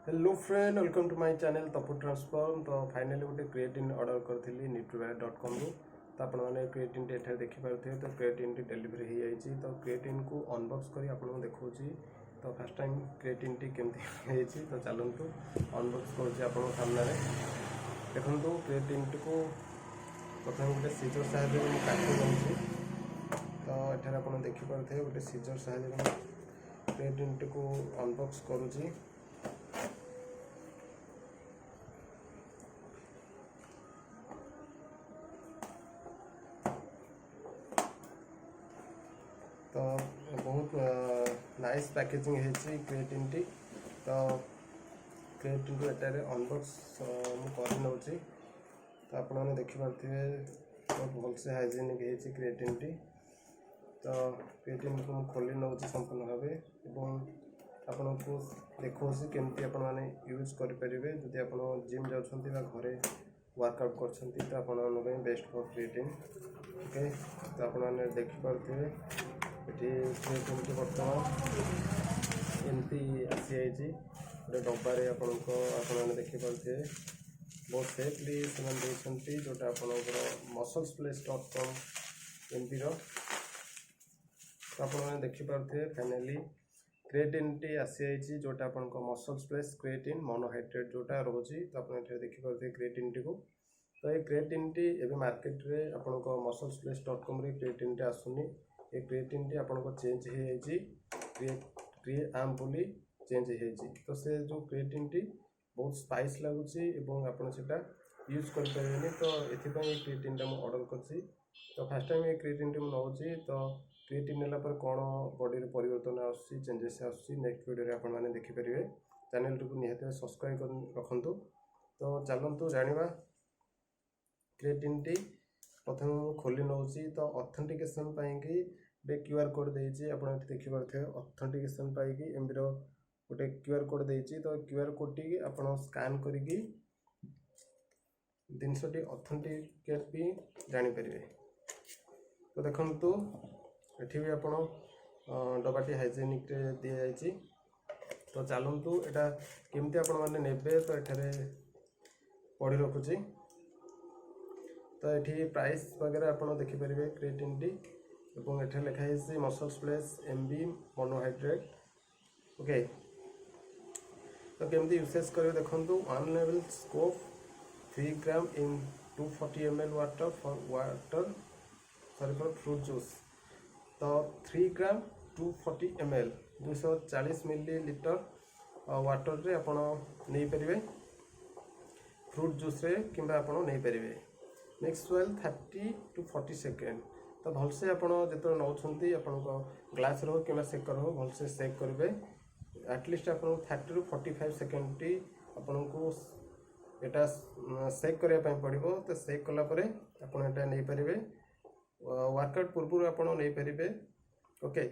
Hello friend welcome to my channel Tapu transform. तो finally गोटे creatine order करी nutribio.com रू। तो आप क्रिएटिन एठार देखिपे तो क्रिएटिन डेलीवरी हो जाएगी। तो क्रिएटिन को अनबॉक्स करी आपको देखा। तो फर्स्ट टाइम क्रिएटिन केमती तो चलतु अनबॉक्स कर सामने देखो। क्रिएटिन को प्रथम गोटे सीजर साहाय्य काटी जाऊँगी। तो एठार आप देखिपे गोटे सीजर साहाय्य क्रिएटिन को अनबॉक्स करुँची। तो बहुत नाइस पैकेजिंग है क्रिएटिन टी। तो क्रिएटिन को एटार अनबॉक्स मुझे तो आप देखिपे बहुत भलसे हाइजेनिक है क्रिएटिन टी। तो क्रिएटिन को मुझे खोली नौ संपूर्ण भाव आपन को देखा केमती आपने यूज करेंगे। जदि आप जिम जाऊँच घरे वर्कआउट कर तो बेस्ट फॉर क्रिएटिन। ओके तो आपने देखिपे ये क्रिएटिन की बर्तमान एमती आसी जाइए गोटे डब्बारे आपने देखिपे बहुत सेफली से जोटा आपंकर musclesplace.com एमपी तो आपने देखिपे फाइनाली क्रिएटिन टी आसी जाइए जोटा आप musclesplace क्रिएटिन मोनोहाइड्रेट जोटा रोचे। तो आप देखिपे क्रिएटिन टी को। तो ये क्रिएटिन टी एवं मार्केट में आप musclesplace.com क्रिएटिन टी आसुनी। ये क्रिएटिन टी आपको चेंज हो क्रिएआम बोली चेंज हो। तो से जो क्रिएटिन टी बहुत स्पाइस लगुच आपटा यूज करें। तो ये क्रिएटिन टा मुझे ऑर्डर कर। तो फर्स्ट टाइम ये क्रिएटिन टी मुझे तो क्रिएटिन नेला पर कौन बॉडी रे परिवर्तन आसी चेंजेस आसी नेक्स्ट वीडियो आप देखिपारे। चैनल को निहाती सब्सक्राइब कर रखु। तो चलतु जाना क्रिएटिन टी प्रथम खोली नौ। तो ऑथेंटिकेशन पाई क्यूआर कोड देती आप देखिपे ऑथेंटिकेशन पाई एमबीर गोटे क्यूआर कोड देती। तो क्यूआर कोड टी आप स्कैन करी जिनसटी ऑथेंटिकेट भी जानीपर। तो देखु ये भी आप डब्बाटी हाइजेनिक दी जाइए। तो चलतु यहाँ केमती आपने तो ये पढ़ी रखुची। तो ये प्राइस वगैरह आप देखिपारे क्रिएटिन टी और ये लिखाई musclesplace MB मोनोहाइड्रेट। ओके तो केमती यूसेज करेंगे देखो। 1 level scope 3 gram in 240 ml water for fruit juice. तो 3 ग्राम 240 ml 240 मिलीलीटर वाटर रे आप नहीं पारे फ्रूट जूस रे कि आप नहीं पारे। Mix well 30 to 40 second. तो भलसे आप जो नौकरी आप ग्लास रो कि सेकर हो भलसे सेक करेंगे। एटलिस्ट आप 30 to 45 सेकेंड टी आपन को यहाँ सेक करने पड़ो। तो सेक कलापर आप नहीं पारे वर्कआउट पूर्व आप नहीं पारे। ओके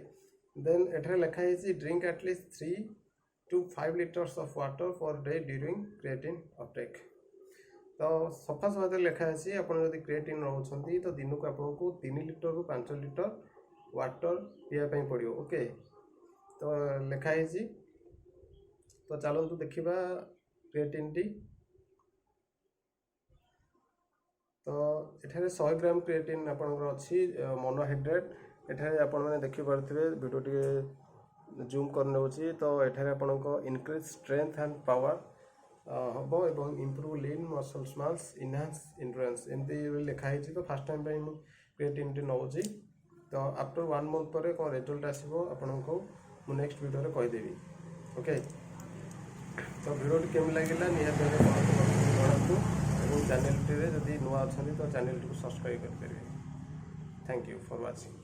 देन एठार लिखाई drink at least 3 to 5 liters of water per day during creatine Uptake. तो सफा सफा लिखाई आप क्रिएटिन रोचे तो दिन को आपको 3 लीटर रू 5 लीटर वाटर पीवाई पड़ो। ओके तो लिखाई। तो चलतु देखा क्रिएटिन टी। तो ये 100 ग्राम क्रिएटिन आपंकर अच्छी मोनोहाइड्रेट। एठारे आपने देखिपे वीडियो टी जूम कर। तो ये आपको इनक्रीज स्ट्रेंथ एंड पावर हम और इम्प्रूव लीन मसल्स मास इनहांस इंड्योरेंस एमती लिखाई। तो फर्स्ट टाइम क्रिएटिन टी नौ। तो आफ्टर 1 month पर कौन रिजल्ट आसो आपको मुझे नेक्स्ट वीडियो रे कहीदेवी। ओके तो वीडियो टी केमी लगे निहाती जनातु और चैनल टी जदि नुआ अच्छा तो चैनल टी सब्सक्राइब करेंगे। Thank you for watching.